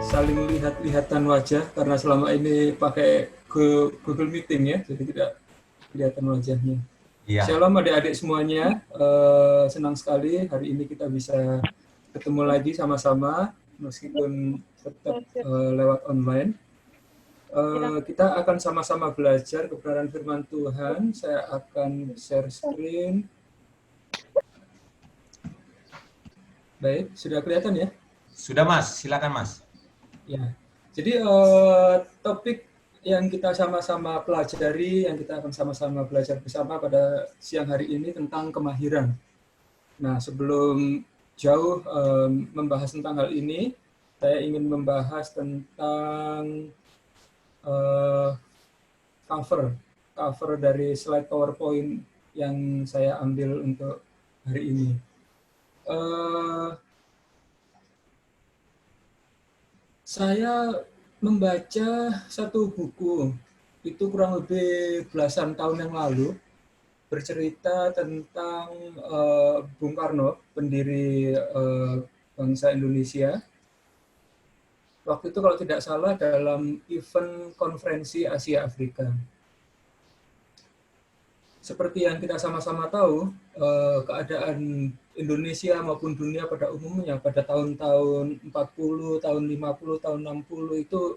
saling lihat-lihatan wajah karena selama ini pakai Google Meeting ya, jadi tidak kelihatan wajahnya. Iya. Shalom adik-adik semuanya, senang sekali hari ini kita bisa ketemu lagi sama-sama meskipun tetap lewat online. Kita akan sama-sama belajar kebenaran firman Tuhan. Saya akan share screen. Baik, sudah kelihatan ya? Sudah Mas, silakan Mas. Ya, jadi topik yang kita sama-sama pelajari, yang kita akan sama-sama belajar bersama pada siang hari ini tentang kemahiran. Nah, sebelum jauh membahas tentang hal ini, saya ingin membahas tentang cover dari slide PowerPoint yang saya ambil untuk hari ini. Saya membaca satu buku, itu kurang lebih belasan tahun yang lalu, bercerita tentang Bung Karno, pendiri bangsa Indonesia. Waktu itu kalau tidak salah dalam event konferensi Asia Afrika. Seperti yang kita sama-sama tahu, keadaan Indonesia maupun dunia pada umumnya pada tahun-tahun 40, tahun 50, tahun 60 itu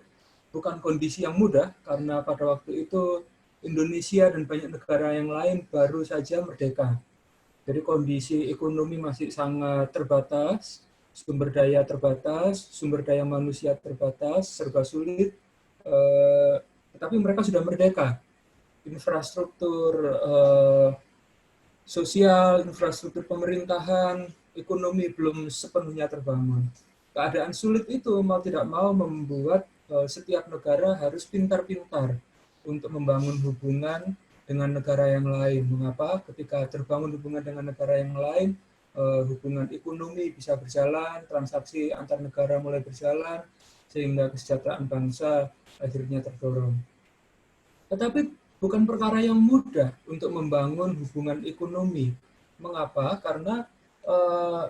bukan kondisi yang mudah karena pada waktu itu Indonesia dan banyak negara yang lain baru saja merdeka. Jadi kondisi ekonomi masih sangat terbatas, sumber daya terbatas, sumber daya manusia terbatas, serba sulit, tetapi mereka sudah merdeka. Infrastruktur sosial, infrastruktur pemerintahan, ekonomi belum sepenuhnya terbangun. Keadaan sulit itu mau tidak mau membuat setiap negara harus pintar-pintar untuk membangun hubungan dengan negara yang lain. Mengapa? Ketika terbangun hubungan dengan negara yang lain, hubungan ekonomi bisa berjalan, transaksi antar negara mulai berjalan, sehingga kesejahteraan bangsa akhirnya terdorong. Tetapi bukan perkara yang mudah untuk membangun hubungan ekonomi. Mengapa? Karena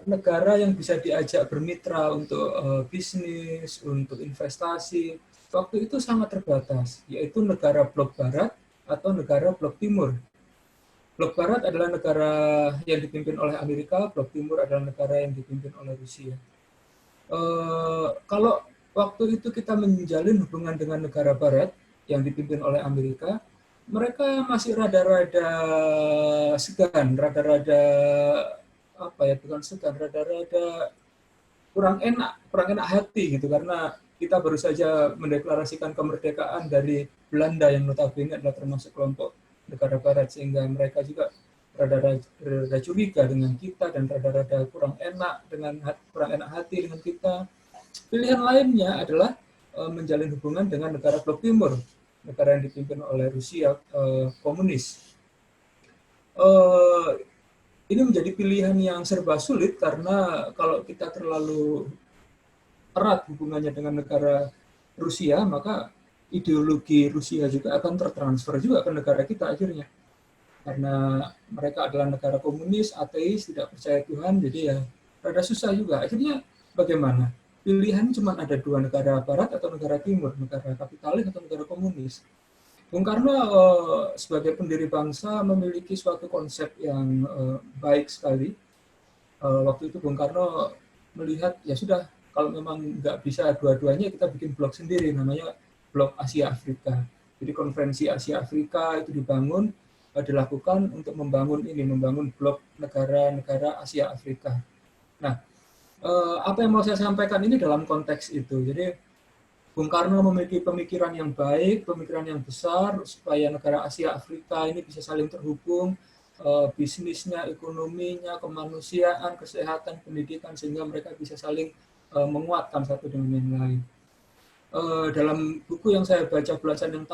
negara yang bisa diajak bermitra untuk bisnis, untuk investasi, waktu itu sangat terbatas, yaitu negara blok barat atau negara blok timur. Blok barat adalah negara yang dipimpin oleh Amerika, blok timur adalah negara yang dipimpin oleh Rusia. Kalau waktu itu kita menjalin hubungan dengan negara barat yang dipimpin oleh Amerika, mereka masih rada-rada segan, rada-rada apa ya, bukan segan, rada-rada kurang enak hati gitu, karena kita baru saja mendeklarasikan kemerdekaan dari Belanda yang notabene adalah termasuk kelompok negara barat, sehingga mereka juga rada-rada curiga dengan kita dan rada-rada kurang enak hati dengan kita. Pilihan lainnya adalah menjalin hubungan dengan negara blok timur, negara yang dipimpin oleh Rusia komunis. Ini menjadi pilihan yang serba sulit karena kalau kita terlalu erat hubungannya dengan negara Rusia, maka ideologi Rusia juga akan tertransfer juga ke negara kita akhirnya. Karena mereka adalah negara komunis, ateis, tidak percaya Tuhan, jadi ya rada susah juga. Akhirnya bagaimana? Pilihan cuma ada dua, negara barat atau negara timur, negara kapitalis atau negara komunis. Bung Karno sebagai pendiri bangsa memiliki suatu konsep yang baik sekali. Waktu itu Bung Karno melihat, ya sudah, kalau memang nggak bisa dua-duanya, kita bikin blok sendiri, namanya Blok Asia Afrika. Jadi konferensi Asia Afrika itu dilakukan untuk membangun blok negara-negara Asia Afrika. Nah, apa yang mau saya sampaikan ini dalam konteks itu. Jadi Bung Karno memiliki pemikiran yang baik, pemikiran yang besar, supaya negara Asia Afrika ini bisa saling terhubung, bisnisnya, ekonominya, kemanusiaan, kesehatan, pendidikan, sehingga mereka bisa saling menguatkan satu dengan yang lain. Dalam buku yang saya baca belasan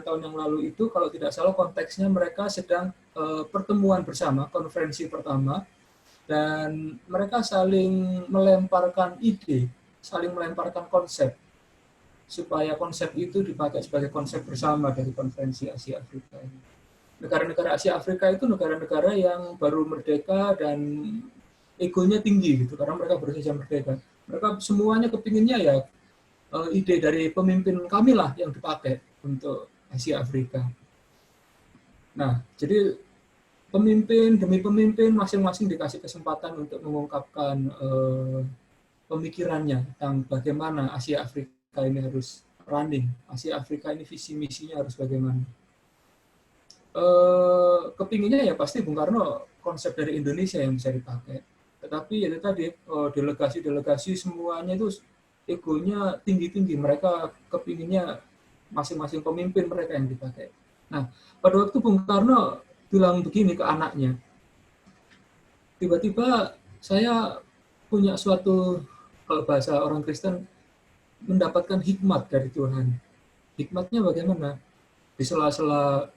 tahun yang lalu itu, kalau tidak salah konteksnya mereka sedang pertemuan bersama, konferensi pertama, dan mereka saling melemparkan ide, saling melemparkan konsep, supaya konsep itu dipakai sebagai konsep bersama dari konferensi Asia Afrika ini. Negara-negara Asia Afrika itu negara-negara yang baru merdeka dan egonya tinggi gitu, karena mereka baru saja merdeka. Mereka semuanya kepinginnya ya ide dari pemimpin kami lah yang dipakai untuk Asia Afrika. Nah, jadi pemimpin demi pemimpin masing-masing dikasih kesempatan untuk mengungkapkan pemikirannya tentang bagaimana Asia Afrika ini harus running, Asia Afrika ini visi misinya harus bagaimana. Kepinginnya ya pasti Bung Karno konsep dari Indonesia yang bisa dipakai. Tetapi itu tadi delegasi-delegasi semuanya itu egonya tinggi-tinggi. Mereka kepinginnya masing-masing pemimpin mereka yang dipakai. Nah, pada waktu Bung Karno bilang begini ke anaknya, tiba-tiba saya punya suatu, kalau bahasa orang Kristen, mendapatkan hikmat dari Tuhan. Hikmatnya bagaimana? Di sela-sela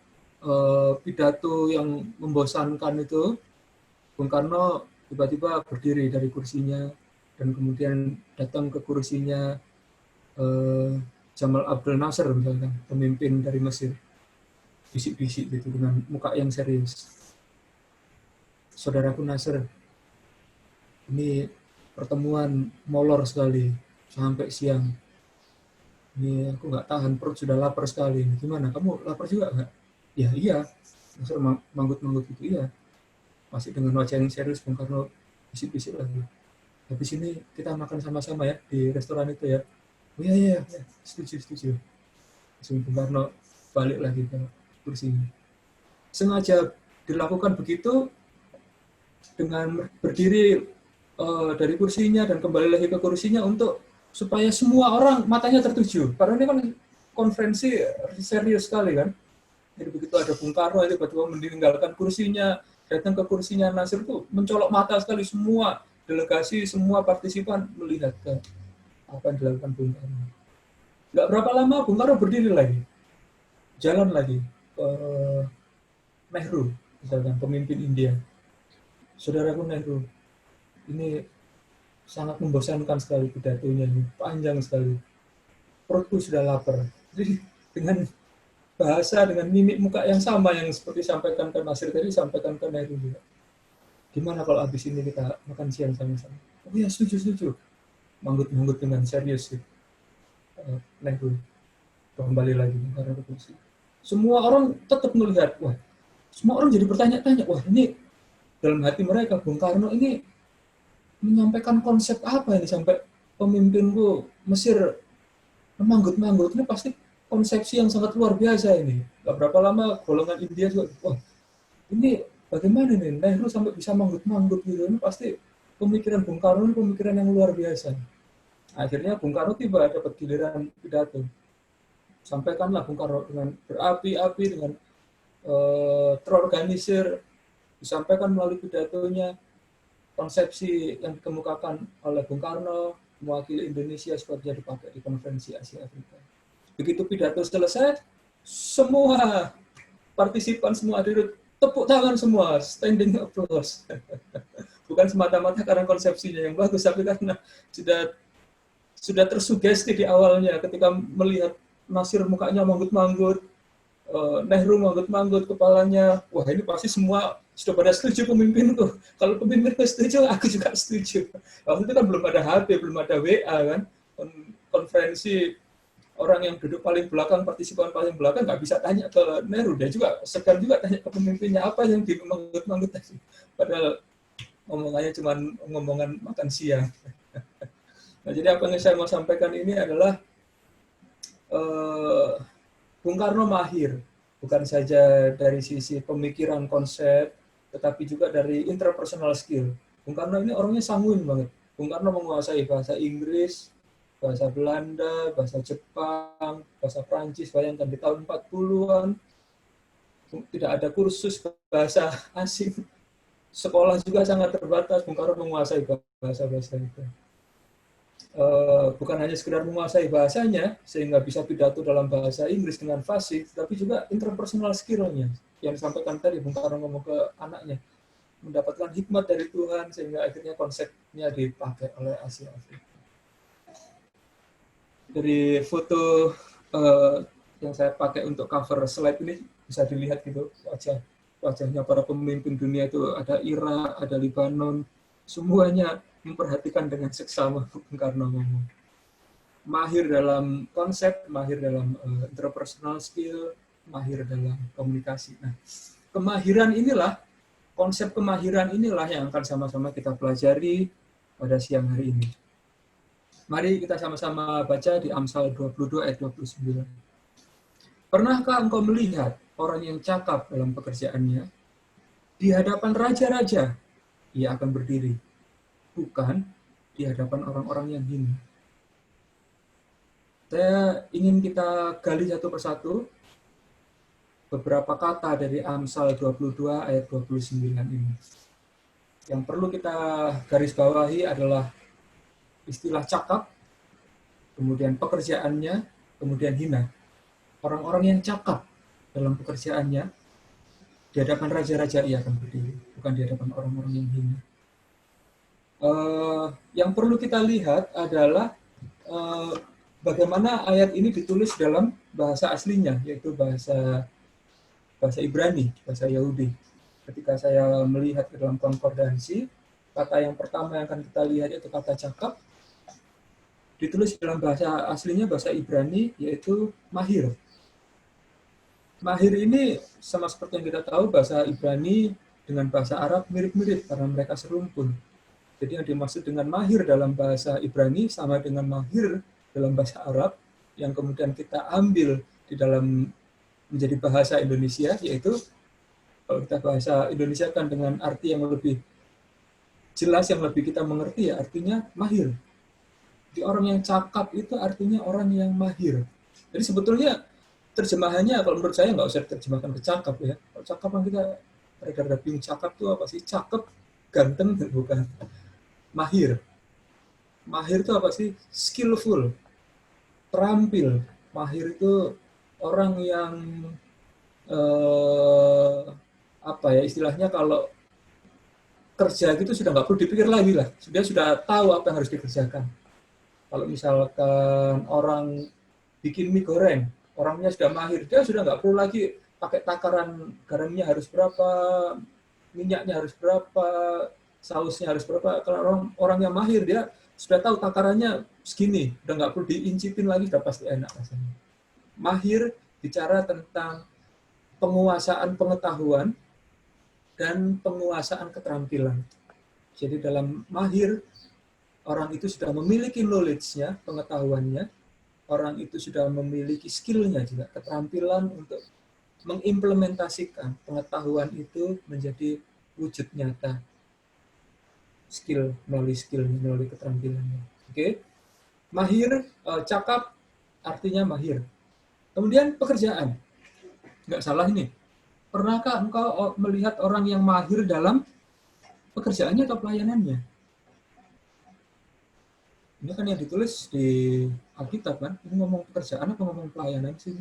pidato yang membosankan itu, Bung Karno tiba-tiba berdiri dari kursinya dan kemudian datang ke kursinya Jamal Abdel Nasser misalkan, pemimpin dari Mesir, bisik-bisik gitu dengan muka yang serius. Saudaraku Nasser, ini pertemuan molor sekali sampai siang. Ini aku nggak tahan, perut sudah lapar sekali. Gimana, kamu lapar juga nggak? Ya iya, Nasser manggut-manggut gitu, iya. Masih dengan wajah yang serius, Bung Karno bisik-bisik lagi. Habis ini kita makan sama-sama ya di restoran itu ya. Oh iya, setuju. Langsung Bung Karno balik lagi ke kursinya. Sengaja dilakukan begitu dengan berdiri dari kursinya dan kembali lagi ke kursinya untuk supaya semua orang matanya tertuju. Karena ini kan konferensi serius sekali kan. Jadi begitu ada Bung Karno itu tiba-tiba meninggalkan kursinya, datang ke kursinya Nasir itu mencolok mata sekali, semua delegasi, semua partisipan melihat ke apa yang dilakukan Bung Karno. Nggak berapa lama Bung Karno berdiri lagi, jalan lagi ke Nehru, misalkan pemimpin India. Saudaraku Nehru, ini sangat membosankan sekali pidatonya ini, panjang sekali. Perutku sudah lapar. Jadi dengan bahasa, dengan mimik muka yang sama yang seperti sampaikan ke Nasir tadi, sampaikan ke Nehru juga. Gimana kalau habis ini kita makan siang sama-sama? Oh ya, setuju. Manggut-manggut dengan serius sih. Nehru kembali lagi karena kursi. Semua orang tetap melihat, wah, semua orang jadi bertanya-tanya, wah ini dalam hati mereka Bung Karno ini menyampaikan konsep apa ini sampai pemimpinku Mesir manggut-manggut, ini pasti konsepsi yang sangat luar biasa ini. Gak berapa lama golongan India juga, wah ini bagaimana nih Nehru sampai bisa manggut-manggut gitu, ini pasti pemikiran Bung Karno ini pemikiran yang luar biasa. Akhirnya Bung Karno tiba dapat giliran pidato. Sampaikanlah Bung Karno dengan berapi-api, dengan terorganisir, disampaikan melalui pidatonya, konsepsi yang dikemukakan oleh Bung Karno mewakili Indonesia seperti dipakai di konferensi Asia Afrika. Begitu pidato selesai, semua partisipan, semua hadirin tepuk tangan semua, standing applause. Bukan semata-mata karena konsepsinya yang bagus, tapi karena sudah tersugesti di awalnya ketika melihat Nasir mukanya manggut-manggut, Nehru manggut-manggut kepalanya, wah ini pasti semua sudah pada setuju pemimpinku. Kalau pemimpinku setuju, aku juga setuju. Waktu itu kan belum ada HP, belum ada WA kan, konferensi orang yang duduk paling belakang, partisipan paling belakang nggak bisa tanya ke Nehru, dia juga segan juga tanya ke pemimpinnya apa yang dimanggut-manggut tadi. Padahal omongannya cuma ngomongan makan siang. Nah, jadi apa yang saya mau sampaikan ini adalah Bung Karno mahir, bukan saja dari sisi pemikiran konsep, tetapi juga dari interpersonal skill. Bung Karno ini orangnya sanguin banget. Bung Karno menguasai bahasa Inggris, bahasa Belanda, bahasa Jepang, bahasa Prancis, bayangkan di tahun 40-an, tidak ada kursus bahasa asing. Sekolah juga sangat terbatas, Bung Karno menguasai bahasa-bahasa itu. Bukan hanya sekedar menguasai bahasanya sehingga bisa pidato dalam bahasa Inggris dengan fasih, tapi juga interpersonal skill-nya yang disampaikan tadi Bung Karno ngomong ke anaknya, mendapatkan hikmat dari Tuhan sehingga akhirnya konsepnya dipakai oleh Asia Afrika. Dari foto yang saya pakai untuk cover slide ini bisa dilihat gitu wajahnya para pemimpin dunia itu, ada Irak, ada Lebanon, semuanya memperhatikan dengan seksama, Bung Karno ngomong. Mahir dalam konsep, mahir dalam interpersonal skill, mahir dalam komunikasi. Nah, kemahiran inilah, konsep kemahiran inilah yang akan sama-sama kita pelajari pada siang hari ini. Mari kita sama-sama baca di Amsal 22 ayat 29. Pernahkah engkau melihat orang yang cakap dalam pekerjaannya? Di hadapan raja-raja ia akan berdiri, bukan di hadapan orang-orang yang hina. Saya ingin kita gali satu persatu beberapa kata dari Amsal 22 ayat 29 ini. Yang perlu kita garis bawahi adalah istilah cakap, kemudian pekerjaannya, kemudian hina. Orang-orang yang cakap dalam pekerjaannya, di hadapan raja-raja ia akan berdiri, bukan di hadapan orang-orang yang hina. Yang perlu kita lihat adalah bagaimana ayat ini ditulis dalam bahasa aslinya, yaitu bahasa Ibrani, bahasa Yahudi. Ketika saya melihat ke dalam konkordansi, kata yang pertama yang akan kita lihat yaitu kata cakap, ditulis dalam bahasa aslinya, bahasa Ibrani, yaitu mahir. Mahir ini sama seperti yang kita tahu, bahasa Ibrani dengan bahasa Arab mirip-mirip karena mereka serumpun. Jadi yang dimaksud dengan mahir dalam bahasa Ibrani sama dengan mahir dalam bahasa Arab yang kemudian kita ambil di dalam menjadi bahasa Indonesia, yaitu kalau kita bahasa Indonesia kan dengan arti yang lebih jelas, yang lebih kita mengerti, ya artinya mahir. Jadi orang yang cakap itu artinya orang yang mahir. Jadi sebetulnya terjemahannya kalau menurut saya nggak usah terjemahkan ke cakap ya. Kalau cakap kan kita rada-rada bingung, cakap itu apa sih? Cakep, ganteng, bukan. Mahir. Mahir itu apa sih? Skillful, terampil. Mahir itu orang yang apa ya istilahnya, kalau kerja gitu sudah nggak perlu dipikir lagi lah. Dia sudah tahu apa yang harus dikerjakan. Kalau misalkan orang bikin mie goreng, orangnya sudah mahir, dia sudah nggak perlu lagi pakai takaran garamnya harus berapa, minyaknya harus berapa, sausnya harus berapa. Kalau orang yang mahir, dia sudah tahu takarannya segini, udah nggak perlu diincipin lagi, sudah pasti enak rasanya. Mahir bicara tentang penguasaan pengetahuan dan penguasaan keterampilan. Jadi dalam mahir, orang itu sudah memiliki knowledge-nya, pengetahuannya, orang itu sudah memiliki skill-nya juga, keterampilan untuk mengimplementasikan pengetahuan itu menjadi wujud nyata. Skill, melalui keterampilannya. Oke. Mahir, cakap, artinya mahir. Kemudian pekerjaan. Nggak salah ini. Pernahkah engkau melihat orang yang mahir dalam pekerjaannya atau pelayanannya? Ini kan yang ditulis di Alkitab kan, ini ngomong pekerjaan atau ngomong pelayanan sih?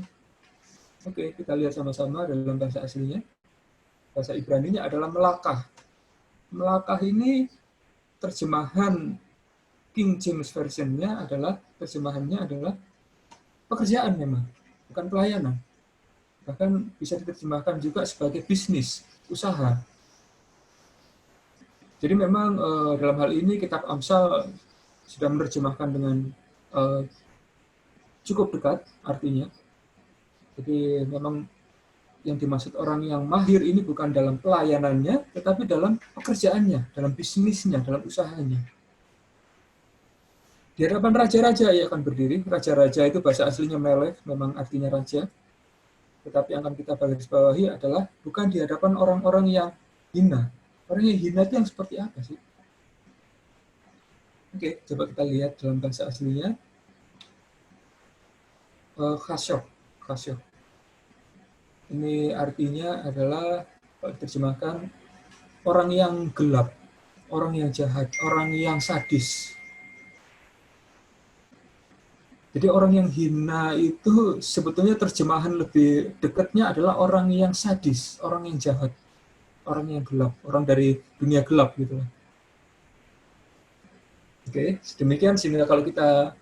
Oke, kita lihat sama-sama dalam bahasa aslinya. Bahasa Ibraninya adalah melakah. Melakah ini terjemahan King James Version-nya adalah, terjemahannya adalah pekerjaan memang, bukan pelayanan. Bahkan bisa diterjemahkan juga sebagai bisnis, usaha. Jadi memang dalam hal ini kitab Amsal sudah menerjemahkan dengan cukup dekat artinya. Jadi memang yang dimaksud orang yang mahir ini bukan dalam pelayanannya, tetapi dalam pekerjaannya, dalam bisnisnya, dalam usahanya. Di hadapan raja-raja ia akan berdiri. Raja-raja itu bahasa aslinya melek, memang artinya raja. Tetapi yang akan kita garis bawahi adalah bukan di hadapan orang-orang yang hina. Orang yang hina itu yang seperti apa sih? Oke, coba kita lihat dalam bahasa aslinya. Khasyok. Ini artinya adalah, kalau diterjemahkan, orang yang gelap, orang yang jahat, orang yang sadis. Jadi orang yang hina itu sebetulnya terjemahan lebih dekatnya adalah orang yang sadis, orang yang jahat, orang yang gelap, orang dari dunia gelap gitu. Oke, sedemikian sehingga kalau kita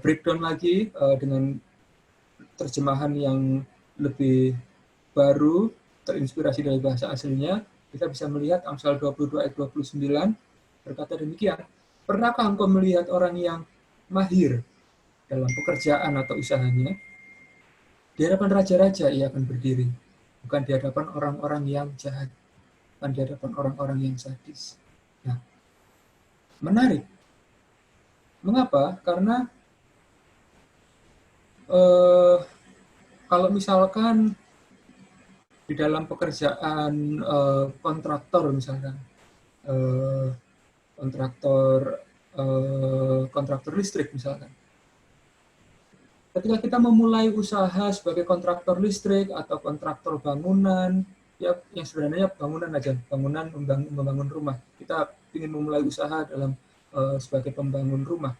breakdown lagi dengan terjemahan yang lebih baru, terinspirasi dari bahasa aslinya, kita bisa melihat Amsal 22 ayat 29, berkata demikian, pernahkah engkau melihat orang yang mahir dalam pekerjaan atau usahanya? Di hadapan raja-raja ia akan berdiri, bukan di hadapan orang-orang yang jahat, bukan di hadapan orang-orang yang sadis. Nah, menarik. Mengapa? Karena kalau misalkan di dalam pekerjaan kontraktor misalkan, kontraktor listrik misalkan. Ketika kita memulai usaha sebagai kontraktor listrik atau kontraktor bangunan, ya yang sebenarnya bangunan aja, bangunan membangun rumah. Kita ingin memulai usaha dalam sebagai pembangun rumah.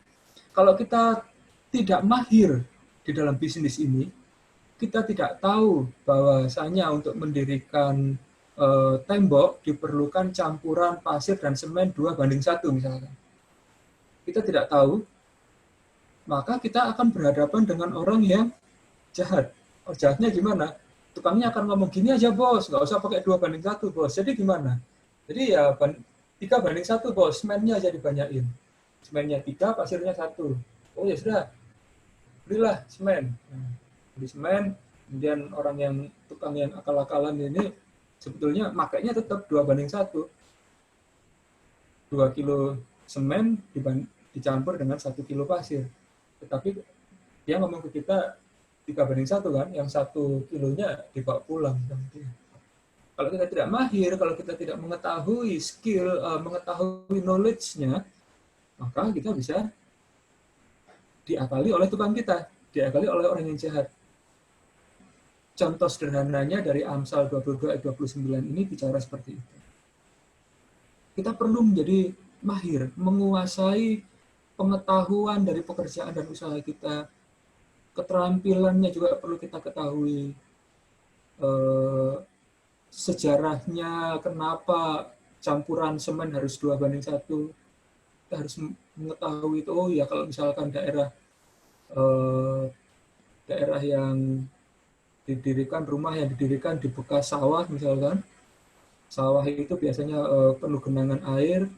Kalau kita tidak mahir di dalam bisnis ini, kita tidak tahu bahwasanya untuk mendirikan tembok diperlukan campuran pasir dan semen 2:1 misalkan. Kita tidak tahu, maka kita akan berhadapan dengan orang yang jahat. Oh, jahatnya gimana? Tukangnya akan ngomong, gini aja bos, nggak usah pakai 2:1 bos. Jadi gimana? Jadi ya 3:1 bos, semennya aja dibanyain. Semennya 3, pasirnya 1. Oh ya sudah, belilah semen. Beli semen, kemudian orang yang tukang yang akal-akalan ini sebetulnya makanya tetap 2:1. 2 kilo semen dicampur dengan 1 kilo pasir. Tetapi dia ngomong ke kita 3:1 kan, yang 1 kilonya dibawa pulang. Kalau kita tidak mahir, kalau kita tidak mengetahui skill, mengetahui knowledge-nya, maka kita bisa diakali oleh tukang kita, diakali oleh orang yang jahat. Contoh sederhananya dari Amsal 22 ayat 29 ini bicara seperti itu. Kita perlu menjadi mahir, menguasai pengetahuan dari pekerjaan dan usaha kita, keterampilannya juga perlu kita ketahui, sejarahnya kenapa campuran semen harus 2:1. Kita harus mengetahui itu. Oh ya, kalau misalkan daerah yang didirikan, rumah yang didirikan di bekas sawah misalkan, sawah itu biasanya penuh genangan air,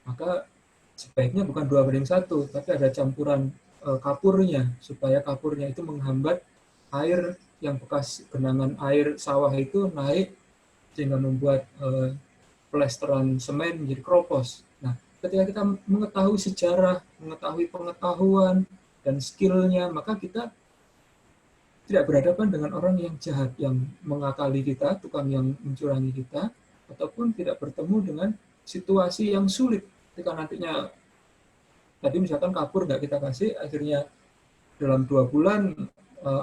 maka sebaiknya bukan 2:1, tapi ada campuran kapurnya, supaya kapurnya itu menghambat air yang bekas genangan air sawah itu naik, sehingga membuat plesteran semen menjadi keropos. Nah, ketika kita mengetahui sejarah, mengetahui pengetahuan dan skillnya, maka kita tidak berhadapan dengan orang yang jahat, yang mengakali kita, tukang yang mencurangi kita, ataupun tidak bertemu dengan situasi yang sulit. Ketika nantinya, tadi misalkan kapur nggak kita kasih, akhirnya dalam 2 bulan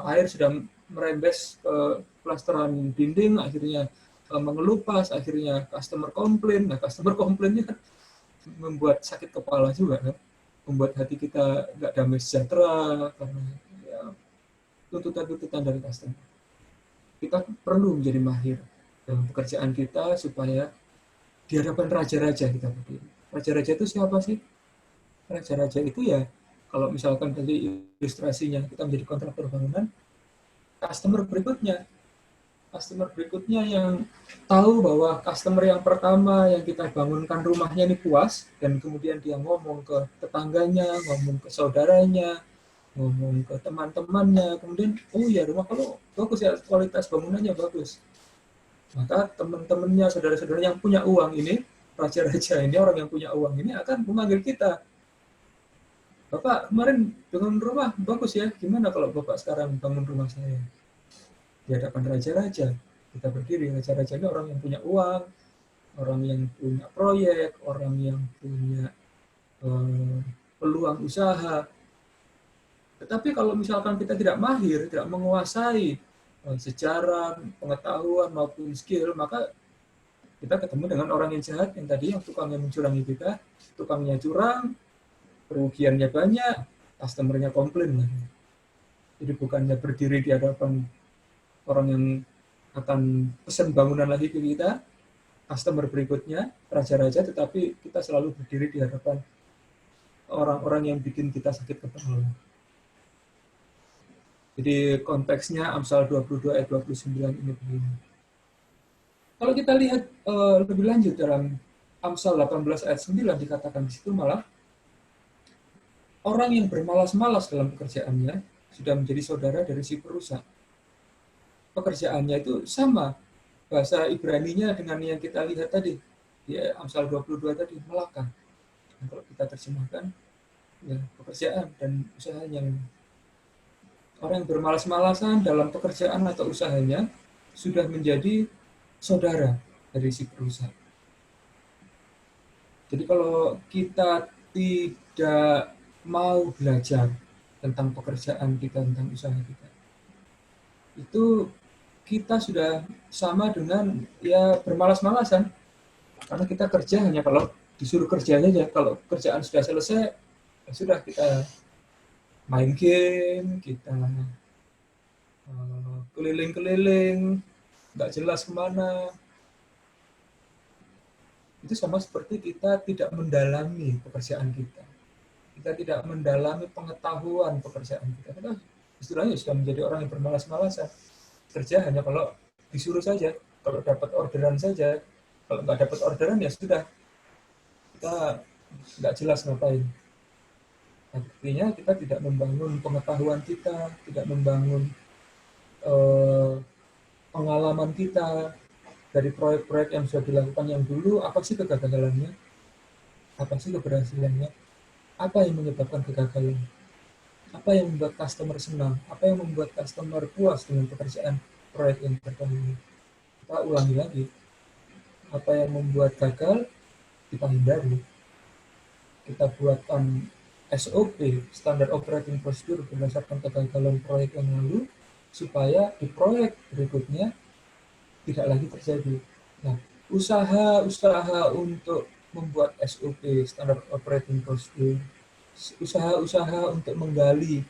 air sudah merembes ke plasteran dinding, akhirnya mengelupas, akhirnya customer komplain. Nah, customer komplainnya kan membuat sakit kepala juga kan, membuat hati kita nggak damai sejahtera karena ya, tuntutan-tuntutan dari customer. Kita perlu menjadi mahir dalam pekerjaan kita supaya di hadapan raja-raja kita berdiri. Raja-raja itu siapa sih? Raja-raja itu ya, kalau misalkan dari ilustrasinya kita menjadi kontraktor bangunan, customer berikutnya yang tahu bahwa customer yang pertama yang kita bangunkan rumahnya ini puas, dan kemudian dia ngomong ke tetangganya, ngomong ke saudaranya, ngomong ke teman-temannya, kemudian oh ya rumah kalau bagus ya, kualitas bangunannya bagus, maka teman-temannya, saudara-saudaranya yang punya uang ini, raja-raja ini, orang yang punya uang ini akan memanggil kita, Bapak kemarin bangun rumah bagus ya, gimana kalau Bapak sekarang bangun rumah saya? Di hadapan raja-raja kita berdiri. Raja-raja ini orang yang punya uang, orang yang punya proyek, orang yang punya peluang usaha. Tetapi kalau misalkan kita tidak mahir, tidak menguasai sejarah, pengetahuan maupun skill, maka kita ketemu dengan orang yang jahat, yang tadi yang tukangnya mencurangi kita, tukangnya curang, kerugiannya banyak, customer-nya komplain. Jadi bukannya berdiri di hadapan orang yang akan pesan bangunan lagi ke kita, customer berikutnya, raja-raja, tetapi kita selalu berdiri di hadapan orang-orang yang bikin kita sakit kepala. Jadi konteksnya Amsal 22 ayat 29 ini begini. Kalau kita lihat lebih lanjut dalam Amsal 18 ayat 9 dikatakan di situ malah orang yang bermalas-malas dalam pekerjaannya sudah menjadi saudara dari si perusak. Pekerjaannya itu sama bahasa Ibraninya dengan yang kita lihat tadi di Amsal 22 tadi, melaka. Dan kalau kita terjemahkan ya pekerjaan dan usahanya. Orang yang bermalas-malasan dalam pekerjaan atau usahanya sudah menjadi saudara dari si perusak. Jadi kalau kita tidak mau belajar tentang pekerjaan kita, tentang usaha kita, itu kita sudah sama dengan ya bermalas-malasan. Karena kita kerja hanya kalau disuruh kerja saja. Kalau kerjaan sudah selesai, ya sudah kita main game, kita keliling-keliling, nggak jelas kemana. Itu sama seperti kita tidak mendalami pekerjaan kita. Kita tidak mendalami pengetahuan pekerjaan kita. Kita istilahnya sudah menjadi orang yang bermalas-malasan. Kerja hanya kalau disuruh saja, kalau dapat orderan saja. Kalau nggak dapat orderan ya sudah, kita nggak jelas ngapain. Artinya kita tidak membangun pengetahuan kita, tidak membangun pengalaman kita dari proyek-proyek yang sudah dilakukan yang dulu. Apa sih kegagalannya? Apa sih keberhasilannya? Apa yang menyebabkan kegagalan? Apa yang membuat customer senang? Apa yang membuat customer puas dengan pekerjaan proyek yang terdahulu? Kita ulangi lagi. Apa yang membuat gagal, kita hindari. Kita buatkan SOP, Standard Operating Procedure, berdasarkan kegagalan proyek yang lalu, supaya di proyek berikutnya tidak lagi terjadi. Nah, usaha-usaha untuk membuat SOP, Standard Operating Procedure, usaha-usaha untuk menggali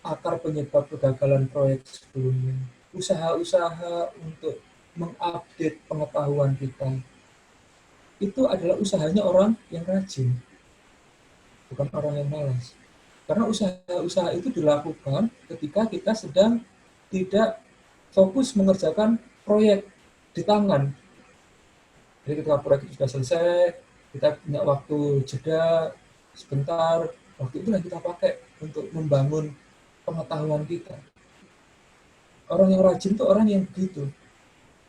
akar penyebab kegagalan proyek sebelumnya, usaha-usaha untuk mengupdate pengetahuan kita, itu adalah usahanya orang yang rajin, bukan orang yang malas. Karena usaha-usaha itu dilakukan ketika kita sedang tidak fokus mengerjakan proyek di tangan. Jadi ketika proyek itu sudah selesai, kita punya waktu jeda sebentar, waktu itulah kita pakai untuk membangun pengetahuan kita. Orang yang rajin itu orang yang begitu,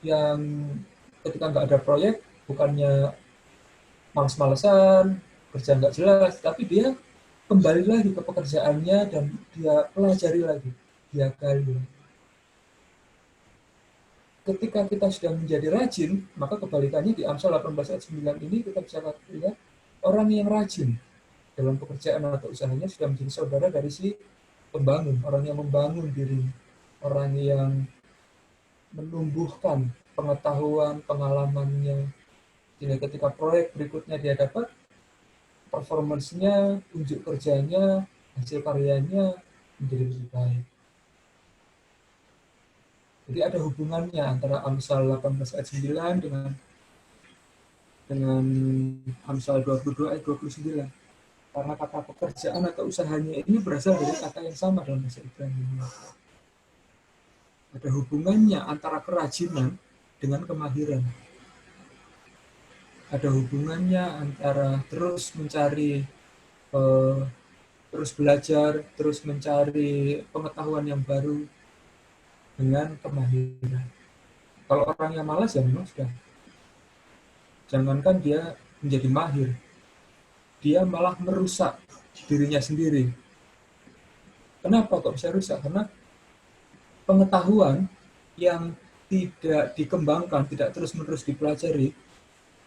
yang ketika nggak ada proyek, bukannya males-malesan, kerja nggak jelas, tapi dia kembali lagi ke pekerjaannya dan dia pelajari lagi, dia gali. Ketika kita sudah menjadi rajin, maka kebalikannya di Amsal 18 ayat 9 ini kita bisa lihat orang yang rajin dalam pekerjaan atau usahanya sudah menjadi saudara dari si pembangun, orang yang membangun diri, orang yang menumbuhkan pengetahuan, pengalamannya. Jadi ketika proyek berikutnya dia dapat, performance-nya, unjuk kerjanya, hasil karyanya menjadi lebih baik. Jadi ada hubungannya antara Amsal 18 ayat 9 dengan Amsal 22 ayat 29. Karena kata pekerjaan atau usahanya ini berasal dari kata yang sama dalam bahasa Ibrani. Ada hubungannya antara kerajinan dengan kemahiran. Ada hubungannya antara terus mencari, terus belajar, terus mencari pengetahuan yang baru dengan kemahiran. Kalau orang yang malas ya memang sudah. Jangankan dia menjadi mahir, dia malah merusak dirinya sendiri. Kenapa kok bisa rusak? Karena pengetahuan yang tidak dikembangkan, tidak terus-menerus dipelajari,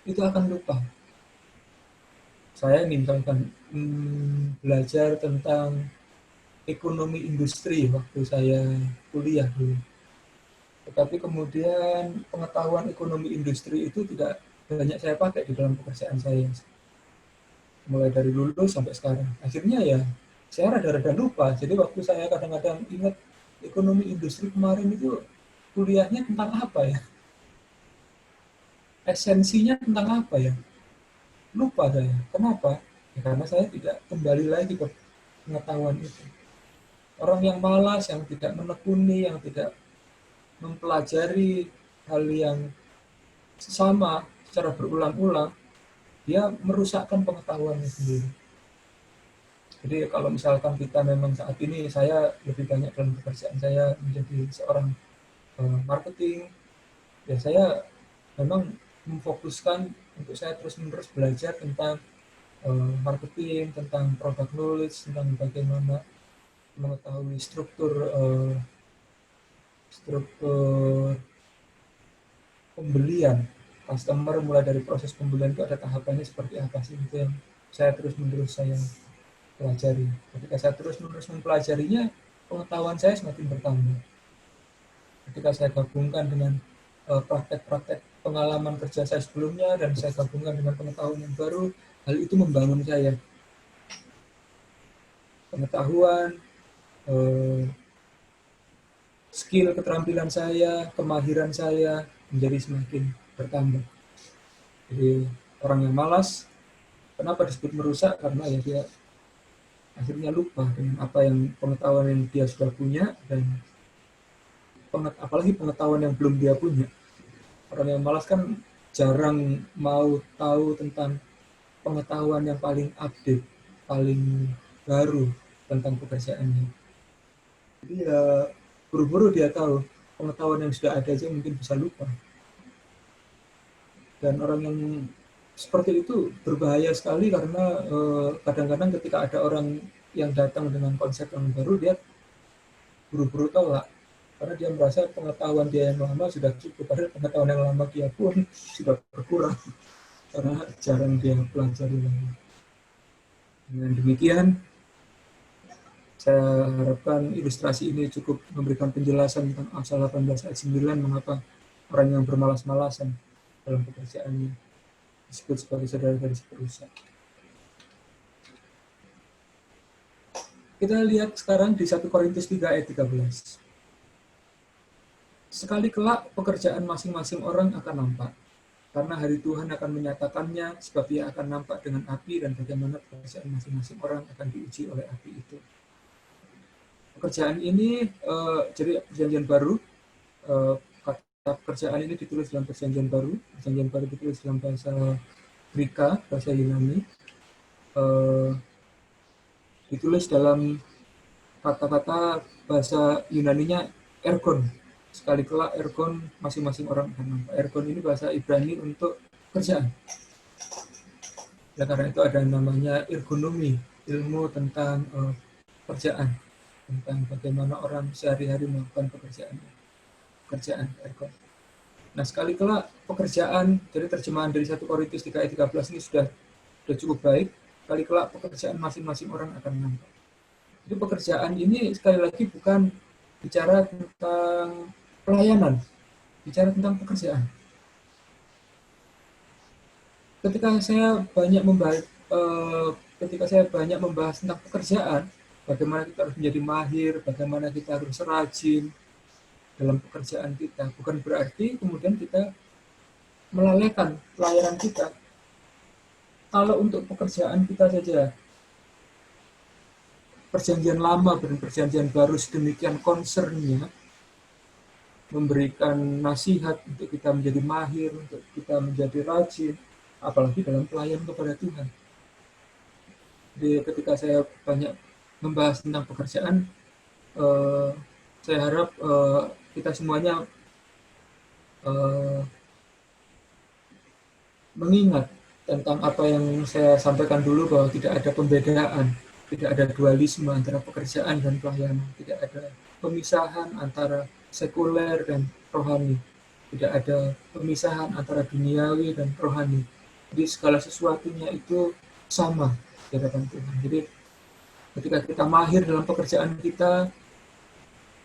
itu akan lupa. Saya ini misalkan belajar tentang ekonomi industri waktu saya kuliah dulu. Tetapi kemudian pengetahuan ekonomi industri itu tidak banyak saya pakai di dalam pekerjaan saya. Mulai dari dulu sampai sekarang. Akhirnya ya saya rada-rada lupa. Jadi waktu saya kadang-kadang ingat ekonomi industri kemarin itu kuliahnya tentang apa ya? Esensinya tentang apa ya? Lupa saya. Kenapa? Ya karena saya tidak kembali lagi ke pengetahuan itu. Orang yang malas, yang tidak menekuni, yang tidak mempelajari hal yang sama secara berulang-ulang, dia merusakkan pengetahuannya sendiri. Jadi kalau misalkan kita memang saat ini, saya lebih banyak dalam pekerjaan saya menjadi seorang marketing, ya saya memang memfokuskan untuk saya terus-menerus belajar tentang marketing, tentang product knowledge, tentang bagaimana mengetahui struktur pembelian customer, mulai dari proses pembelian itu ada tahapannya seperti apa sih, itu yang saya terus-menerus saya pelajari. Ketika saya terus-menerus mempelajarinya, pengetahuan saya semakin bertambah. Ketika saya gabungkan dengan praktek-praktek pengalaman kerja saya sebelumnya dan saya gabungkan dengan pengetahuan yang baru, hal itu membangun saya. Pengetahuan, skill, keterampilan saya, kemahiran saya menjadi semakin bertambah. Jadi orang yang malas, kenapa disebut merusak? Karena ya dia akhirnya lupa dengan apa yang pengetahuan yang dia sudah punya, dan apalagi pengetahuan yang belum dia punya. Orang yang malas kan jarang mau tahu tentang pengetahuan yang paling update, paling baru tentang pekerjaannya. Jadi ya buru-buru dia tahu, pengetahuan yang sudah ada aja mungkin bisa lupa. Dan orang yang seperti itu berbahaya sekali, karena kadang-kadang ketika ada orang yang datang dengan konsep yang baru, dia buru-buru tolak. Karena dia merasa pengetahuan dia yang lama sudah cukup, padahal pengetahuan yang lama dia pun sudah berkurang karena jarang dia pelajari lagi. Dengan demikian, saya harapkan ilustrasi ini cukup memberikan penjelasan tentang Amsal 18 ayat 9, mengapa orang yang bermalas-malasan dalam pekerjaannya disebut sebagai saudara dari perusak. Kita lihat sekarang di 1 Korintus 3 ayat 13. Sekali kelak pekerjaan masing-masing orang akan nampak, karena hari Tuhan akan menyatakannya, sebab ia akan nampak dengan api, dan bagaimana pekerjaan masing-masing orang akan diuji oleh api itu. Pekerjaan ini, jadi perjanjian baru, kata pekerjaan ini ditulis dalam perjanjian baru ditulis dalam bahasa Greka, bahasa Yunani, ditulis dalam kata-kata bahasa Yunaninya ergon. Sekali kelak ergon masing-masing orang akan nampak. Ergon ini bahasa Ibrani untuk kerjaan. Ya, karena itu ada namanya ergonomi, ilmu tentang pekerjaan, tentang bagaimana orang sehari-hari melakukan pekerjaan ergon. Nah, sekali kelak pekerjaan, jadi terjemahan dari 1 Korintus 3 ayat 13 ini sudah cukup baik. Sekali kelak pekerjaan masing-masing orang akan nampak. Jadi pekerjaan ini sekali lagi bukan bicara tentang pelayanan, bicara tentang pekerjaan. Ketika saya banyak membahas tentang pekerjaan, bagaimana kita harus menjadi mahir, bagaimana kita harus rajin dalam pekerjaan kita, bukan berarti kemudian kita melalaikan pelayanan kita. Kalau untuk pekerjaan kita saja, perjanjian lama dan perjanjian baru sedemikian concernnya memberikan nasihat untuk kita menjadi mahir, untuk kita menjadi rajin, apalagi dalam pelayanan kepada Tuhan. Jadi ketika saya banyak membahas tentang pekerjaan, saya harap kita semuanya mengingat tentang apa yang saya sampaikan dulu, bahwa tidak ada pembedaan, tidak ada dualisme antara pekerjaan dan pelayanan, tidak ada pemisahan antara sekuler dan rohani, tidak ada pemisahan antara duniawi dan rohani. Jadi segala sesuatunya itu sama di hadapan Tuhan. Jadi ketika kita mahir dalam pekerjaan kita,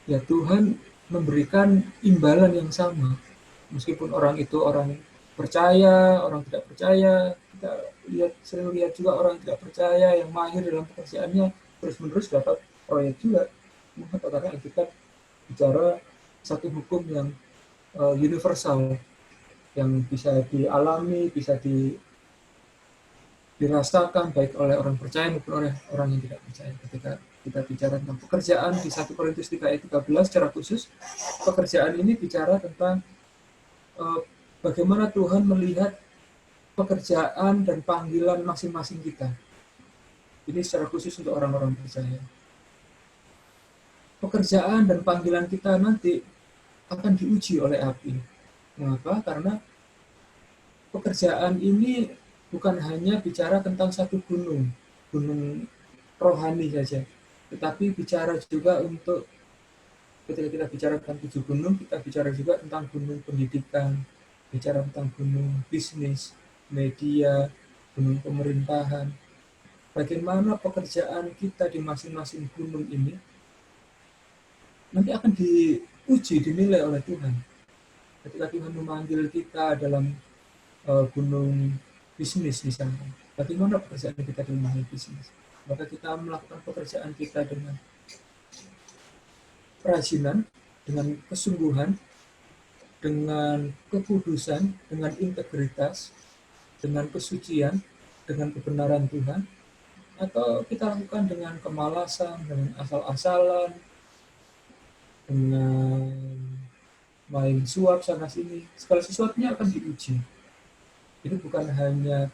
ya Tuhan memberikan imbalan yang sama. Meskipun orang itu orang percaya, orang tidak percaya, kita sering lihat juga orang tidak percaya yang mahir dalam pekerjaannya terus-menerus dapat proyek juga. Mengapa? Karena Alkitab bicara satu hukum yang universal, yang bisa dialami, bisa dirasakan baik oleh orang percaya maupun oleh orang yang tidak percaya. Ketika kita bicara tentang pekerjaan di 1 Korintus 3 ayat 13 secara khusus, pekerjaan ini bicara tentang bagaimana Tuhan melihat pekerjaan dan panggilan masing-masing kita. Ini secara khusus untuk orang-orang percaya. Pekerjaan dan panggilan kita nanti akan diuji oleh api. Mengapa? Karena pekerjaan ini bukan hanya bicara tentang satu gunung rohani saja, tetapi bicara juga untuk ketika kita bicara tentang 7 gunung, kita bicara juga tentang gunung pendidikan, bicara tentang gunung bisnis, media, gunung pemerintahan. Bagaimana pekerjaan kita di masing-masing gunung ini nanti akan diuji, dinilai oleh Tuhan. Ketika Tuhan memanggil kita dalam gunung bisnis misalnya, bagaimana pekerjaan kita dalam gunung bisnis? Maka kita melakukan pekerjaan kita dengan kerajinan, dengan kesungguhan, dengan kekudusan, dengan integritas, dengan kesucian, dengan kebenaran Tuhan, atau kita lakukan dengan kemalasan, dengan asal-asalan, dengan main suap sana sini. Segala sesuatunya akan diuji. Ini bukan hanya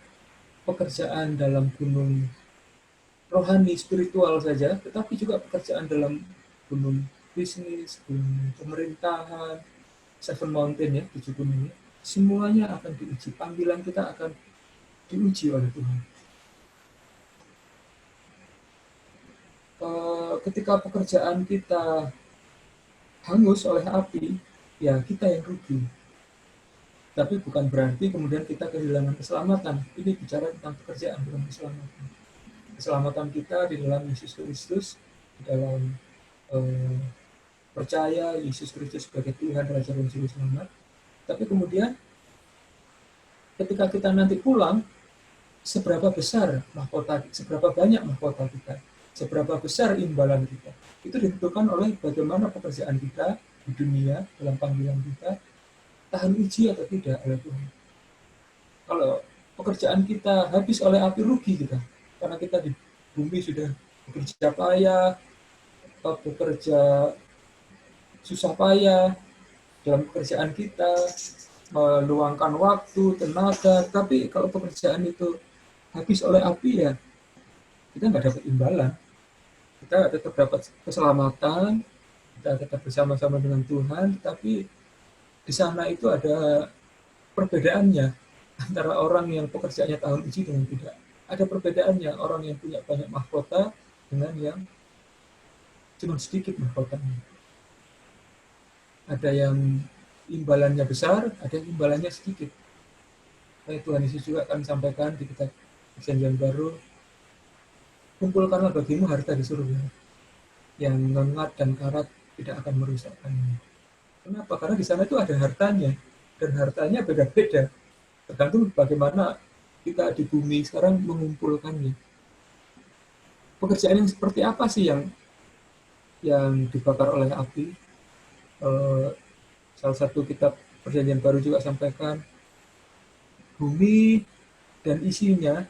pekerjaan dalam gunung rohani spiritual saja, tetapi juga pekerjaan dalam gunung bisnis, gunung pemerintahan, Seven Mountain ya, 7 gunung ini. Semuanya akan diuji. Panggilan kita akan diuji oleh Tuhan. Ketika pekerjaan kita hangus oleh api, ya kita yang rugi. Tapi bukan berarti kemudian kita kehilangan keselamatan. Ini bicara tentang pekerjaan, bukan keselamatan. Keselamatan kita di dalam Yesus Kristus, di dalam percaya Yesus Kristus sebagai Tuhan, Raja dan Juru Selamat. Tapi kemudian ketika kita nanti pulang, seberapa besar mahkota, seberapa banyak mahkota kita, seberapa besar imbalan kita, itu ditentukan oleh bagaimana pekerjaan kita di dunia, dalam panggilan kita, tahan uji atau tidak oleh Tuhan. Kalau pekerjaan kita habis oleh api, rugi kita, karena kita di bumi sudah bekerja payah, bekerja susah payah dalam pekerjaan kita, meluangkan waktu, tenaga, tapi kalau pekerjaan itu habis oleh api, ya kita nggak dapat imbalan. Kita tetap dapat keselamatan, kita tetap bersama-sama dengan Tuhan, tapi di sana itu ada perbedaannya antara orang yang pekerjaannya tahun uji dengan tidak. Ada perbedaannya orang yang punya banyak mahkota dengan yang cuma sedikit mahkotanya. Ada yang imbalannya besar, ada yang imbalannya sedikit. Tuhan Yesus juga akan sampaikan di kitab Perjanjian Baru, kumpulkanlah bagimu harta di surga, yang ngengat dan karat tidak akan merusakkannya. Kenapa? Karena di sana itu ada hartanya, dan hartanya beda-beda. Tergantung bagaimana kita di bumi sekarang mengumpulkannya. Pekerjaan yang seperti apa sih yang dibakar oleh api? Salah satu kitab Perjanjian Baru juga sampaikan, bumi dan isinya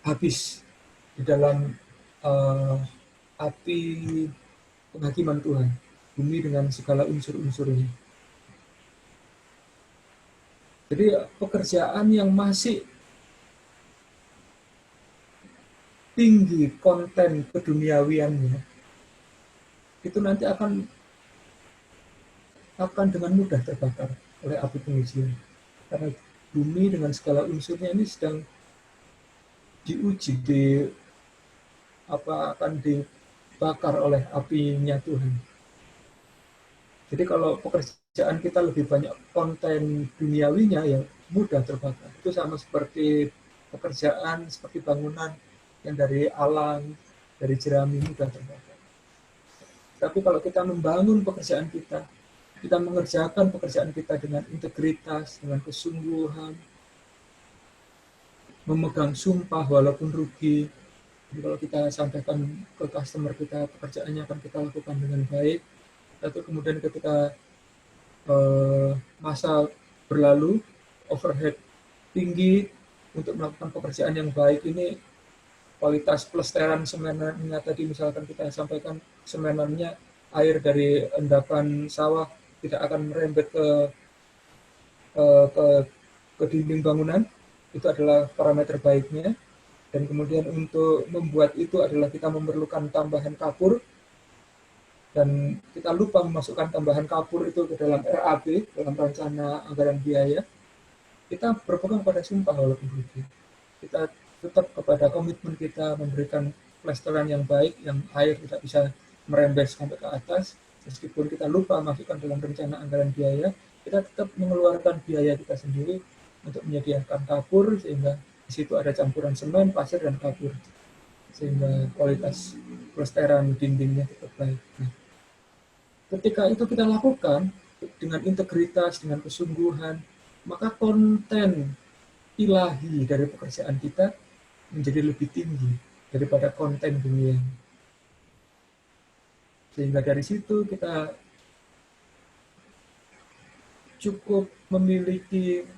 habis di dalam api penghakiman Tuhan, bumi dengan segala unsur-unsurnya. Jadi pekerjaan yang masih tinggi konten keduniawiannya, itu nanti akan dengan mudah terbakar oleh api pengujian. Karena bumi dengan segala unsurnya ini sedang diuji, akan dibakar oleh apinya Tuhan. Jadi kalau pekerjaan kita lebih banyak konten duniawinya, ya mudah terbakar. Itu sama seperti pekerjaan, seperti bangunan yang dari alam, dari jerami, mudah terbakar. Tapi kalau kita membangun pekerjaan kita mengerjakan pekerjaan kita dengan integritas, dengan kesungguhan, memegang sumpah walaupun rugi. Jadi kalau kita sampaikan ke customer kita, pekerjaannya akan kita lakukan dengan baik. Lalu kemudian ketika masa berlalu, overhead tinggi untuk melakukan pekerjaan yang baik ini, kualitas plesteran semenannya tadi misalkan kita sampaikan, semenannya air dari endapan sawah tidak akan merembet ke ke dinding bangunan, itu adalah parameter baiknya. Dan kemudian untuk membuat itu adalah kita memerlukan tambahan kapur, dan kita lupa memasukkan tambahan kapur itu ke dalam RAB, dalam rencana anggaran biaya. Kita berpegang pada sumpah walaupun rugi. Kita tetap kepada komitmen kita memberikan pelestarian yang baik, yang air tidak bisa merembes sampai ke atas. Meskipun kita lupa masukkan dalam rencana anggaran biaya, kita tetap mengeluarkan biaya kita sendiri untuk menyediakan kapur, sehingga di situ ada campuran semen, pasir, dan kapur, sehingga kualitas pelestarian dindingnya tetap baik. Nah, ketika itu kita lakukan dengan integritas, dengan kesungguhan, maka konten ilahi dari pekerjaan kita menjadi lebih tinggi daripada konten dunia. Sehingga dari situ kita cukup memiliki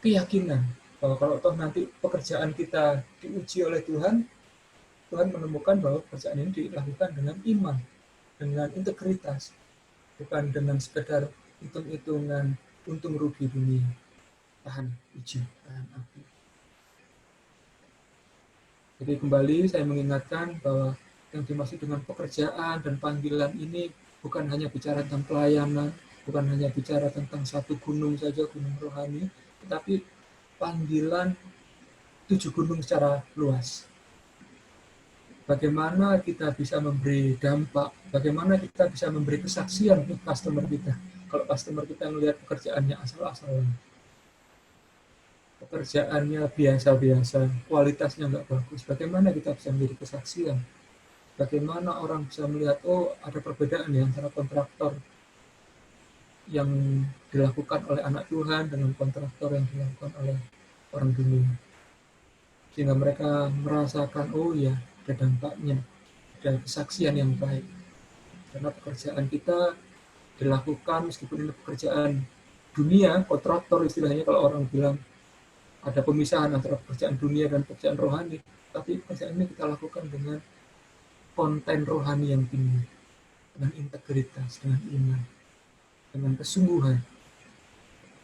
keyakinan bahwa kalau toh nanti pekerjaan kita diuji oleh Tuhan, Tuhan menemukan bahwa pekerjaan ini dilakukan dengan iman, dengan integritas, bukan dengan sekedar hitung-hitungan untung rugi dunia. Tahan uji, tahan api. Jadi kembali saya mengingatkan bahwa yang dimaksud dengan pekerjaan dan panggilan ini bukan hanya bicara tentang pelayanan, bukan hanya bicara tentang satu gunung saja, gunung rohani, tetapi panggilan 7 gunung secara luas. Bagaimana kita bisa memberi dampak, bagaimana kita bisa memberi kesaksian untuk customer kita. Kalau customer kita melihat pekerjaannya asal-asalan, pekerjaannya biasa-biasa, kualitasnya nggak bagus, bagaimana kita bisa menjadi kesaksian? Bagaimana orang bisa melihat, oh ada perbedaan ya antara kontraktor yang dilakukan oleh anak Tuhan dengan kontraktor yang dilakukan oleh orang dunia. Sehingga mereka merasakan, oh ya, ada dampaknya, ada kesaksian yang baik. Karena pekerjaan kita dilakukan meskipun ini pekerjaan dunia, kontraktor istilahnya kalau orang bilang ada pemisahan antara pekerjaan dunia dan pekerjaan rohani, tapi pekerjaan ini kita lakukan dengan konten rohani yang tinggi, dengan integritas, dengan iman, dengan kesungguhan,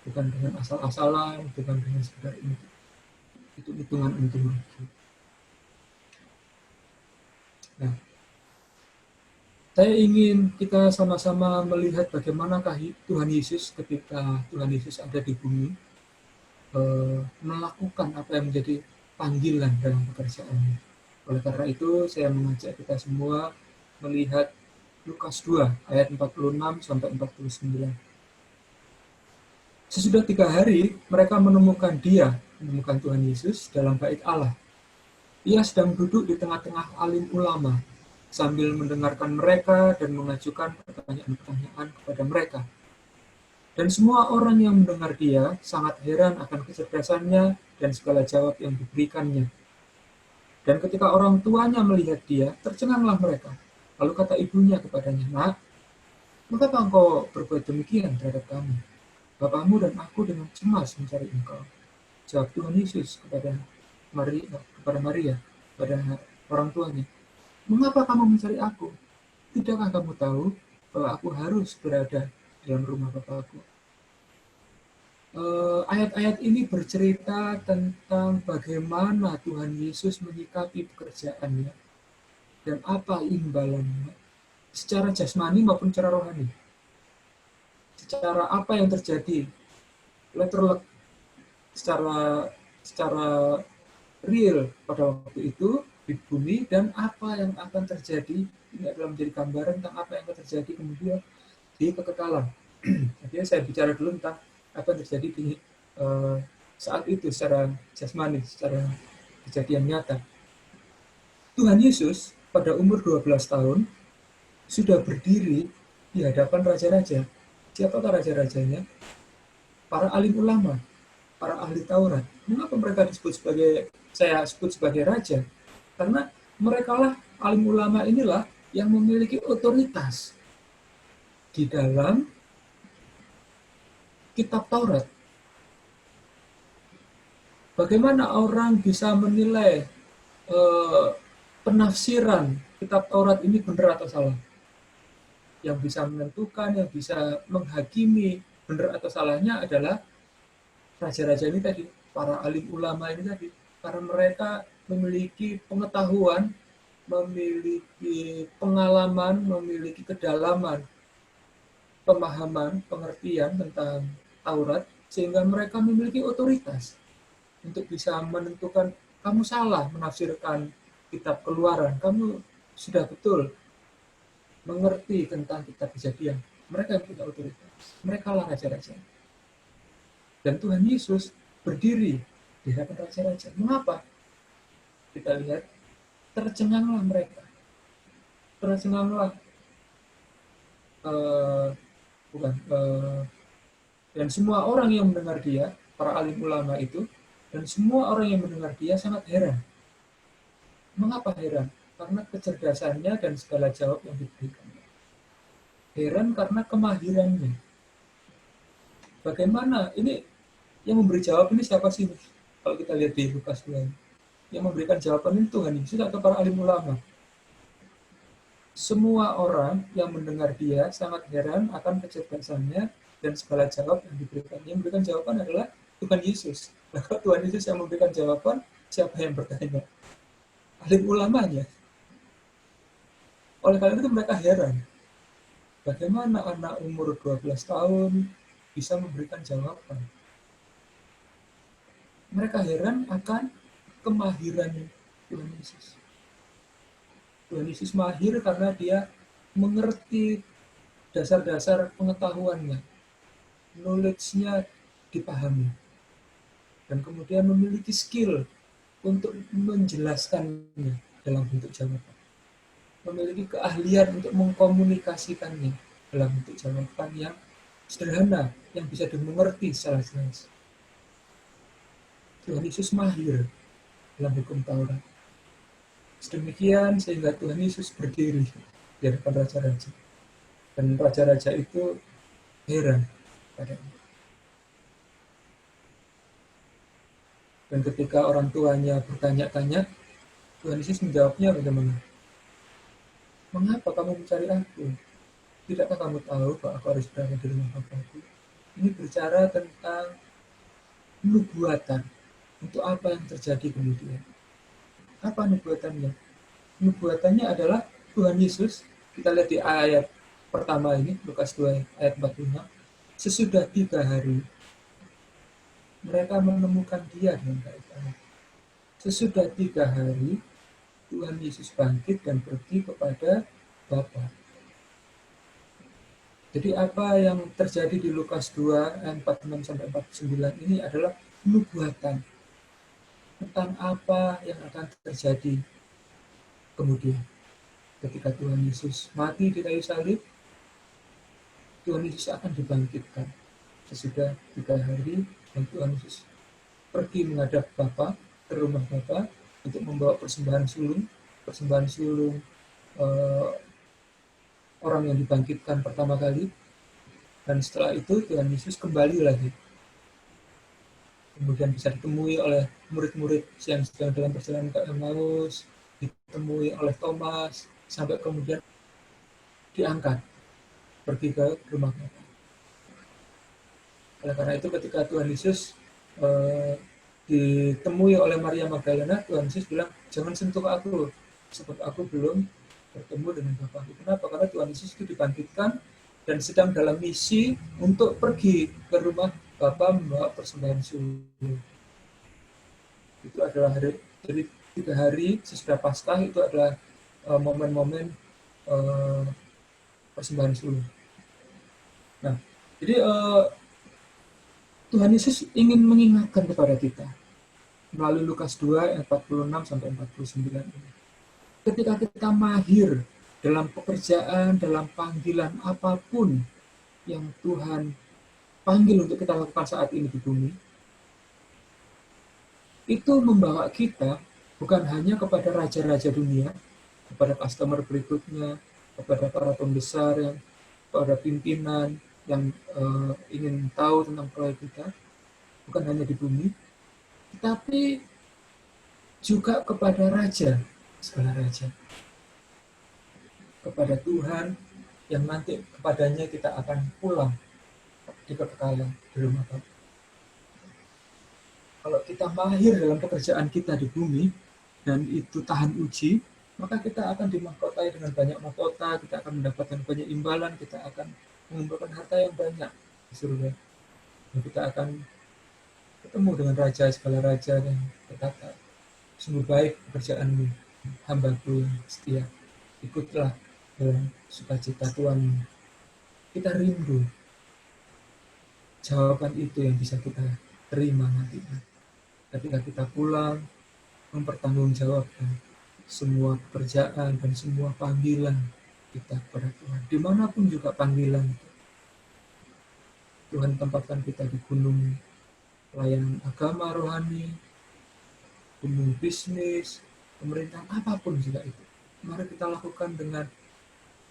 bukan dengan asal-asalan, bukan dengan sekedar hitung-hitungan untung rugi. Nah, saya ingin kita sama-sama melihat bagaimanakah Tuhan Yesus ketika Tuhan Yesus ada di bumi, melakukan apa yang menjadi panggilan dalam pekerjaannya. Oleh karena itu, saya mengajak kita semua melihat Lukas 2 ayat 46 sampai 49. Sesudah 3 hari, mereka menemukan Tuhan Yesus dalam bait Allah. Ia sedang duduk di tengah-tengah alim ulama, sambil mendengarkan mereka dan mengajukan pertanyaan-pertanyaan kepada mereka. Dan semua orang yang mendengar dia sangat heran akan kecerdasannya dan segala jawab yang diberikannya. Dan ketika orang tuanya melihat dia, tercenganglah mereka. Lalu kata ibunya kepadanya, "Nak, mengapa engkau berbuat demikian terhadap kami? Bapakmu dan aku dengan cemas mencari engkau." Jawab Tuhan Yesus kepada Maria, kepada orang tuanya, "Mengapa kamu mencari aku? Tidakkah kamu tahu bahwa aku harus berada dalam rumah Bapakku?" Ayat-ayat ini bercerita tentang bagaimana Tuhan Yesus menyikapi pekerjaannya dan apa imbalannya secara jasmani maupun secara rohani. Secara apa yang terjadi letterlek secara real pada waktu itu di bumi, dan apa yang akan terjadi ini adalah menjadi gambaran tentang apa yang akan terjadi kemudian di kekekalan. Jadi saya bicara dulu tentang apa yang terjadi di saat itu secara jasmani, secara kejadian nyata. Tuhan Yesus pada umur 12 tahun sudah berdiri di hadapan raja-raja. Siapakah raja-rajanya? Para alim ulama, para ahli Taurat. Mengapa mereka saya sebut sebagai raja? Karena merekalah alim ulama inilah yang memiliki otoritas di dalam kitab Taurat. Bagaimana orang bisa menilai penafsiran kitab Taurat ini benar atau salah? Yang bisa menentukan, yang bisa menghakimi benar atau salahnya adalah raja-raja ini tadi, para alim ulama ini tadi, karena mereka memiliki pengetahuan, memiliki pengalaman, memiliki kedalaman, pemahaman, pengertian tentang Taurat, sehingga mereka memiliki otoritas untuk bisa menentukan kamu salah menafsirkan kitab Keluaran, kamu sudah betul mengerti tentang kitab Kejadian. Mereka yang punya otoritas, mereka lah raja-raja. Dan Tuhan Yesus berdiri di hadapan raja-raja. Mengapa? Kita lihat, tercenganglah mereka. Tercenganglah, dan semua orang yang mendengar dia, para alim ulama itu, dan semua orang yang mendengar dia sangat heran. Mengapa heran? Karena kecerdasannya dan segala jawab yang diberikan. Heran karena kemahirannya. Bagaimana? Ini yang memberi jawab ini siapa sih? Kalau kita lihat di Lukas 2, yang memberikan jawaban ini Tuhan Yesus atau para alim ulama? Semua orang yang mendengar dia sangat heran akan kecerdasannya dan segala jawab yang diberikan. Yang memberikan jawaban adalah Tuhan Yesus. Nah, kalau Tuhan Yesus yang memberikan jawaban, siapa yang bertanya? Alim ulamanya. Oleh karena itu mereka heran. Bagaimana anak umur 12 tahun bisa memberikan jawaban? Mereka heran akan kemahiran Tuhan Yesus. Tuhan Yesus mahir karena dia mengerti dasar-dasar pengetahuannya, knowledge-nya dipahami, dan kemudian memiliki skill untuk menjelaskannya dalam bentuk jawaban, memiliki keahlian untuk mengkomunikasikannya dalam bentuk jawaban yang sederhana, yang bisa dimengerti secara jelas. Tuhan Yesus mahir dalam hukum Taurat. Sedemikian sehingga Tuhan Yesus berdiri di hadapan raja-raja. Dan raja-raja itu heran padanya. Dan ketika orang tuanya bertanya-tanya, Tuhan Yesus menjawabnya bagaimana? Mengapa kamu mencari aku? Tidakkah kamu tahu bahwa aku harus berada di rumah Bapakku? Ini bicara tentang nubuatan. Untuk apa yang terjadi kemudian? Apa nubuatannya? Nubuatannya adalah Tuhan Yesus. Kita lihat di ayat pertama ini, Lukas 2 ayat 45. Sesudah 3 hari, mereka menemukan dia dengan keadaan. Sesudah 3 hari, Tuhan Yesus bangkit dan pergi kepada Bapa. Jadi apa yang terjadi di Lukas 2 ayat 46-49 ini adalah nubuatan tentang apa yang akan terjadi kemudian. Ketika Tuhan Yesus mati di kayu salib, Tuhan Yesus akan dibangkitkan sesudah 3 hari, dan Tuhan Yesus pergi menghadap Bapa, ke rumah Bapa untuk membawa persembahan sulung orang yang dibangkitkan pertama kali. Dan setelah itu Tuhan Yesus kembali lagi, kemudian bisa ditemui oleh murid-murid yang sedang dalam perjalanan ke Emmaus, ditemui oleh Thomas, sampai kemudian diangkat pergi ke rumah Bapa. Oleh karena itu ketika Tuhan Yesus ditemui oleh Maria Magdalena, Tuhan Yesus bilang, jangan sentuh aku, sebab aku belum bertemu dengan Bapakku. Kenapa? Karena Tuhan Yesus itu dibangkitkan dan sedang dalam misi untuk pergi ke rumah Bapa membawa persembahan sulung. Itu adalah hari, jadi 3 hari sesudah Paskah itu adalah momen-momen persembahan sulung. Nah, jadi Tuhan Yesus ingin mengingatkan kepada kita melalui Lukas 2 ayat 46-49 ini. Ketika kita mahir dalam pekerjaan, dalam panggilan apapun yang Tuhan panggil untuk kita lakukan saat ini di bumi, itu membawa kita bukan hanya kepada raja-raja dunia, kepada customer berikutnya, kepada para pembesar, kepada pimpinan yang ingin tahu tentang proyek kita, bukan hanya di bumi, tetapi juga kepada raja, segala raja, kepada Tuhan yang nanti kepadanya kita akan pulang di kekekalan di rumah Bapa. Kalau kita mahir dalam pekerjaan kita di bumi, dan itu tahan uji, maka kita akan dimahkotai dengan banyak mahkota, kita akan mendapatkan banyak imbalan, kita akan mengumpulkan harta yang banyak di surga. Dan kita akan ketemu dengan raja, segala raja, dan berkata, sungguh baik pekerjaanmu, hambaku yang setia, ikutlah dalam sukacita Tuhan. Kita rindu jawaban itu yang bisa kita terima nantinya. Ketika kita pulang, mempertanggungjawabkan semua pekerjaan dan semua panggilan kita kepada Tuhan. Dimanapun juga panggilan itu. Tuhan tempatkan kita di gunung pelayanan agama rohani, gunung bisnis, pemerintahan, apapun juga itu. Mari kita lakukan dengan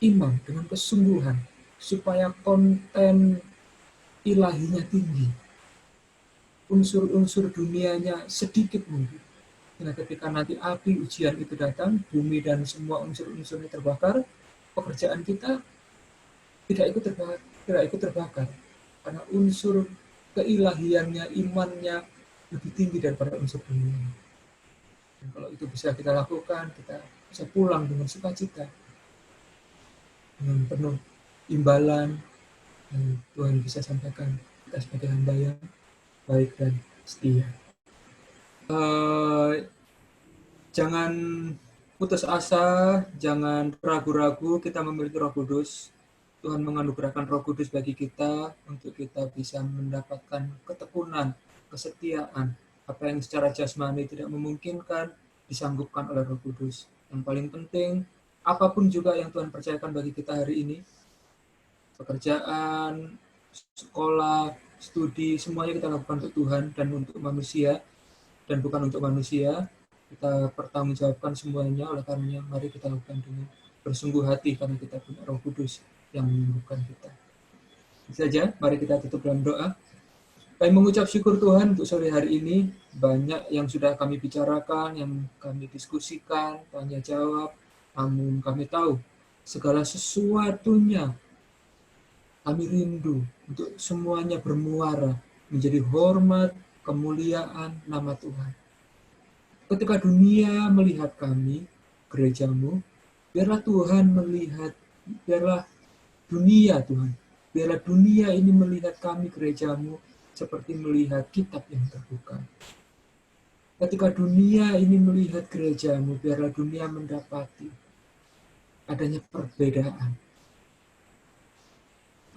iman, dengan kesungguhan, supaya konten ilahinya tinggi. Unsur-unsur dunianya sedikit mungkin. Karena ketika nanti api ujian itu datang, bumi dan semua unsur-unsurnya terbakar, pekerjaan kita tidak ikut terbakar. Karena unsur keilahiannya, imannya lebih tinggi daripada unsur dunia. Dan kalau itu bisa kita lakukan, kita bisa pulang dengan sukacita, dengan penuh imbalan, dan Tuhan bisa sampaikan kita sebagai hamba yang baik dan setia. Jangan putus asa, jangan ragu-ragu, kita memiliki Roh Kudus. Tuhan menganugerahkan Roh Kudus bagi kita untuk kita bisa mendapatkan ketekunan, kesetiaan. Apa yang secara jasmani tidak memungkinkan disanggupkan oleh Roh Kudus. Yang paling penting, apapun juga yang Tuhan percayakan bagi kita hari ini, pekerjaan, sekolah, studi, semuanya kita lakukan untuk Tuhan dan untuk manusia, dan bukan untuk manusia. Kita pertanggungjawabkan semuanya, oleh karenanya mari kita lakukan dengan bersungguh hati karena kita punya Roh Kudus yang menyembuhkan kita. Itu saja, mari kita tutup dalam doa. Kami mengucap syukur Tuhan untuk sore hari ini, banyak yang sudah kami bicarakan, yang kami diskusikan, tanya jawab, namun kami tahu segala sesuatunya kami rindu untuk semuanya bermuara menjadi hormat, kemuliaan nama Tuhan. Ketika dunia melihat kami, gerejamu, biarlah Tuhan melihat, biarlah dunia Tuhan, biarlah dunia ini melihat kami, gerejamu, seperti melihat kitab yang terbuka. Ketika dunia ini melihat gerejamu, biarlah dunia mendapati adanya perbedaan.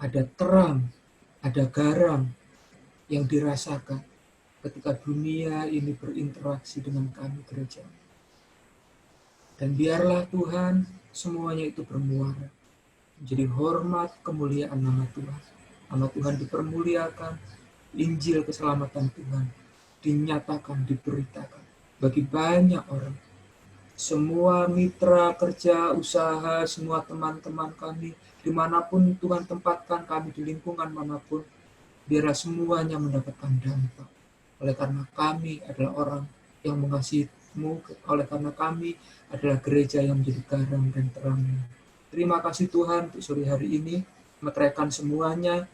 Ada terang, ada garam yang dirasakan ketika dunia ini berinteraksi dengan kami gereja. Dan biarlah Tuhan semuanya itu bermuara menjadi hormat kemuliaan nama Tuhan. Nama Tuhan dipermuliakan, Injil keselamatan Tuhan dinyatakan, diberitakan bagi banyak orang. Semua mitra kerja, usaha, semua teman-teman kami, dimanapun Tuhan tempatkan kami, di lingkungan manapun, biarlah semuanya mendapatkan dampak. Oleh karena kami adalah orang yang mengasihi-Mu, oleh karena kami adalah gereja yang menjadi garam dan terang-Mu. Terima kasih Tuhan untuk sore hari ini, meteraikan semuanya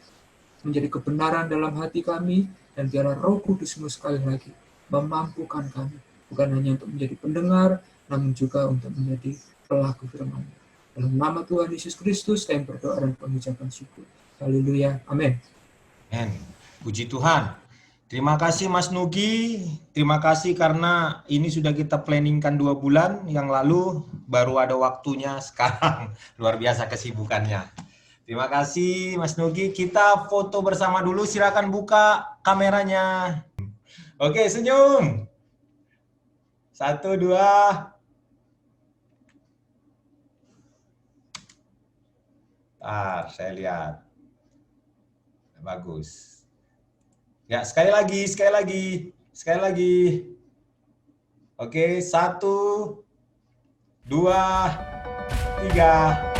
menjadi kebenaran dalam hati kami, dan biarlah Roh Kudus-Mu sekali lagi memampukan kami, bukan hanya untuk menjadi pendengar, namun juga untuk menjadi pelaku firman. Dalam nama Tuhan Yesus Kristus, kami berdoa dan pengucapan syukur. Haleluya. Amin. Amin. Puji Tuhan. Terima kasih Mas Nugi. Terima kasih karena ini sudah kita planningkan 2 bulan yang lalu, baru ada waktunya sekarang. Luar biasa kesibukannya. Terima kasih Mas Nugi. Kita foto bersama dulu. Silakan buka kameranya. Oke, senyum. 1, 2. Saya lihat. Bagus. Ya, sekali lagi. Oke, 1, 2, 3.